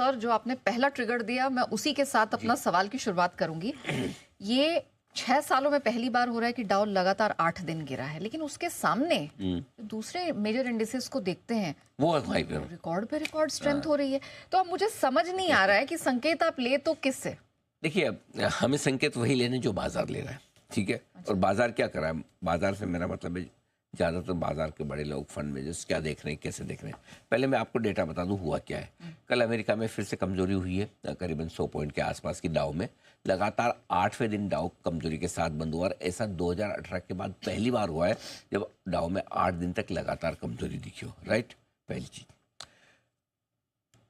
Sir, जो आपने पहला ट्रिगर दिया, मैं उसी के साथ अपना सवाल की शुरुआत करूंगी। ये 6 सालों में पहली बार हो रहा है कि डाउ लगातार 8 दिन गिरा है, लेकिन उसके सामने दूसरे मेजर इंडिसेस को देखते हैं, वो रिकॉर्ड पे रिकॉर्ड स्ट्रेंथ हो रही है। तो अब मुझे समझ नहीं आ रहा है कि संकेत आप ले तो किससे? देखिए, हमें संकेत वही लेने जो बाजार ले रहा है, ठीक है। और बाजार क्या कर रहा है, बाजार से मेरा मतलब है ज़्यादातर बाजार के बड़े लोग फंड मैनेजर्स क्या देख रहे हैं, कैसे देख रहे हैं। पहले मैं आपको डेटा बता दूं हुआ क्या है। कल अमेरिका में फिर से कमजोरी हुई है, करीबन 100 पॉइंट के आसपास की डाउ में। लगातार 8वें दिन डाउ कमजोरी के साथ बंद हुआ और ऐसा 2018 के बाद पहली बार हुआ है जब डाउ में 8 दिन तक लगातार कमजोरी दिखी हो, राइट। पहली चीज।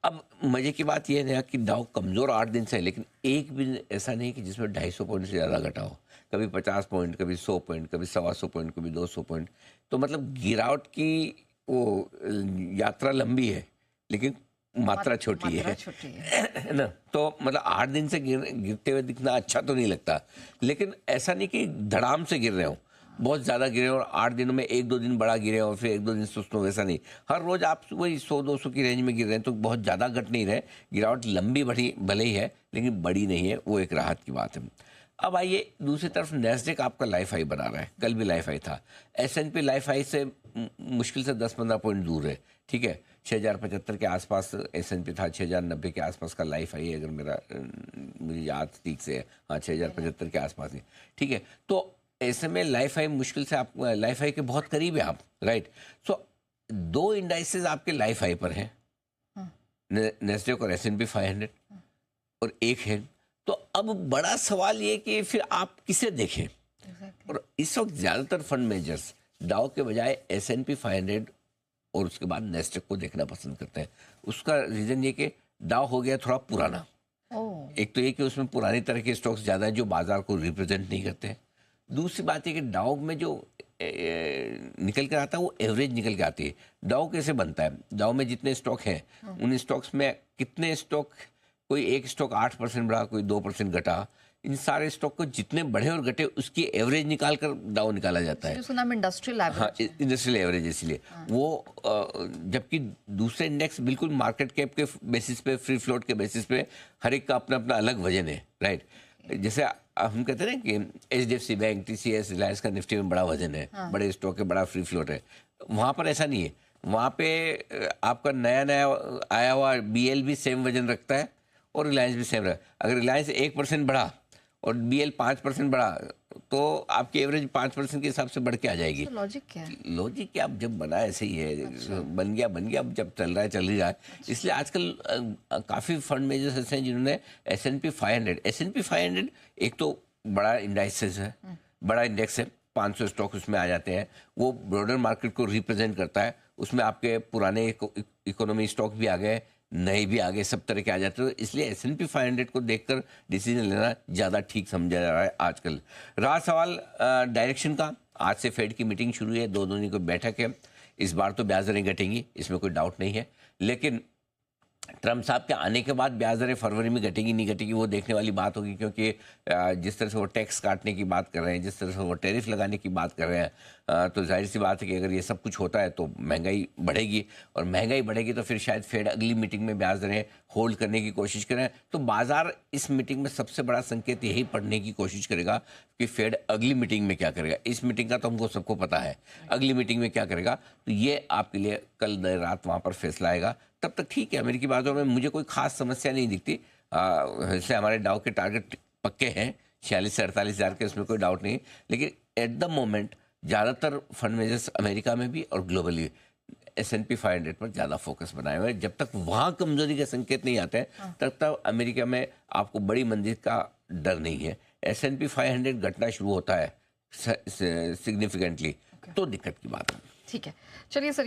अब मजे की बात यह है कि डाउ कमजोर 8 दिन से है, लेकिन एक भी ऐसा नहीं कि जिसमें 250 पॉइंट से ज़्यादा घटा हो। कभी 50 पॉइंट, कभी 100 पॉइंट, कभी 125 पॉइंट, कभी 200 पॉइंट। तो मतलब गिरावट की वो यात्रा लंबी है, लेकिन मात्रा छोटी है ना। तो मतलब 8 दिन से गिरते हुए दिखना अच्छा तो नहीं लगता, लेकिन ऐसा नहीं कि धड़ाम से गिर रहे हो, बहुत ज़्यादा गिरे और 8 दिनों में 1-2 दिन बड़ा गिरे और फिर 1-2 दिन सुस्त हो, वैसा नहीं। हर रोज आप वही 100-200 की रेंज में गिर रहे हैं, तो बहुत ज़्यादा घट नहीं रहे। गिरावट लंबी बड़ी भले ही है, लेकिन बड़ी नहीं है, वो एक राहत की बात है। अब आइए दूसरी तरफ, नैस्डैक आपका लाइफ हाई बना रहा है, कल भी लाइफ हाई था। S&P लाइफ हाई से मुश्किल से 10-15 पॉइंट दूर है, ठीक है। 6075 के आसपास S&P था, 6090 के आसपास का लाइफ हाई है, अगर मेरा मुझे याद ठीक से है। हाँ, 6075 के आसपास है, ठीक है। तो ऐसे में लाइफ हाई मुश्किल से आप लाइफ हाई के बहुत करीब है आप, राइट। सो 2 इंडाइसेस आपके लाइफ हाई पर हैं, नैस्डैक और S&P 500, और एक है। तो अब बड़ा सवाल ये कि फिर आप किसे देखें। और इस वक्त ज़्यादातर फंड मैनेजर्स डाउ के बजाय S&P 500 और उसके बाद नैस्डैक को देखना पसंद करते हैं। उसका रीज़न ये कि डाउ हो गया थोड़ा पुराना। एक तो ये कि उसमें पुरानी तरह के स्टॉक्स ज़्यादा हैं जो बाजार को रिप्रेजेंट नहीं करते हैं। दूसरी बात है कि डाउ में जो निकल कर आता है वो एवरेज निकल के आती है। डाउ कैसे बनता है, डाउ में जितने स्टॉक हैं उन स्टॉक्स में कितने स्टॉक, कोई एक स्टॉक 8% बढ़ा, कोई 2% घटा, इन सारे स्टॉक को जितने बढ़े और घटे उसकी एवरेज निकाल कर डाउ निकाला जाता है। जो नाम इंडस्ट्रियल एवरेज। हाँ, इंडस्ट्रियल एवरेज। इसलिए वो जबकि दूसरे इंडेक्स बिल्कुल मार्केट कैप के बेसिस पे, फ्री फ्लोट के बेसिस पे, हर एक का अपना अपना अलग वजन है, राइट। जैसे हम कहते हैं ना कि HDFC बैंक, TCS, रिलायंस का निफ्टी में बड़ा वजन है, बड़े स्टॉक है, बड़ा फ्री फ्लोट है। वहाँ पर ऐसा नहीं है। वहाँ पे आपका नया नया आया हुआ BL भी सेम वजन रखता है और रिलायंस भी सेम रखता है। अगर रिलायंस 1% बढ़ा और BL 5% बढ़ा तो आपकी एवरेज 5% के हिसाब से बढ़ के आ जाएगी। तो लॉजिक क्या है? लॉजिक क्या, अब जब बना ऐसे ही है। अच्छा। बन गया, अब जब चल रहा है चल ही रहा है। अच्छा। इसलिए आजकल काफ़ी फंड मैनेजर्स ऐसे हैं जिन्होंने S&P 500 एक तो बड़ा इंडाइसेस है, बड़ा इंडेक्स है, 500 स्टॉक उसमें आ जाते हैं। वो ब्रॉडर मार्केट को रिप्रेजेंट करता है। उसमें आपके पुराने इकोनॉमी स्टॉक भी आ गए, नए भी आगे, सब तरह के आ जाते हैं। तो इसलिए S&P 500 को देखकर डिसीजन लेना ज़्यादा ठीक समझा जा रहा है आजकल। रहा सवाल डायरेक्शन का, आज से फेड की मीटिंग शुरू है, 2 दिन की बैठक है। इस बार तो ब्याज दरें घटेंगी, इसमें कोई डाउट नहीं है, लेकिन ट्रम्प साहब के आने के बाद ब्याज दरें फरवरी में घटेगी नहीं घटेगी वो देखने वाली बात होगी, क्योंकि जिस तरह से वो टैक्स काटने की बात कर रहे हैं, जिस तरह से वो टैरिफ लगाने की बात कर रहे हैं, तो जाहिर सी बात है कि अगर ये सब कुछ होता है तो महंगाई बढ़ेगी, और महंगाई बढ़ेगी तो फिर शायद फेड अगली मीटिंग में ब्याज दरें होल्ड करने की कोशिश करें। तो बाजार इस मीटिंग में सबसे बड़ा संकेत यही पढ़ने की कोशिश करेगा कि फेड अगली मीटिंग में क्या करेगा। इस मीटिंग का तो हमको सबको पता है, अगली मीटिंग में क्या करेगा, तो ये आपके लिए कल देर रात वहाँ पर फैसला आएगा। तब तक ठीक है, अमेरिकी बाजारों में मुझे कोई खास समस्या नहीं दिखती। जैसे हमारे डाउ के टारगेट पक्के हैं 46 से 48 हज़ार के, उसमें कोई डाउट नहीं। लेकिन एट द मोमेंट ज़्यादातर फंड मैनेजर्स अमेरिका में भी और ग्लोबली S&P 500 पर ज़्यादा फोकस बनाए हुए हैं। जब तक वहाँ कमजोरी के संकेत नहीं आते हैं तब तक अमेरिका में आपको बड़ी मंदी का डर नहीं है। S&P 500 घटना शुरू होता है सिग्निफिकेंटली तो दिक्कत की बात है। ठीक है, चलिए सर।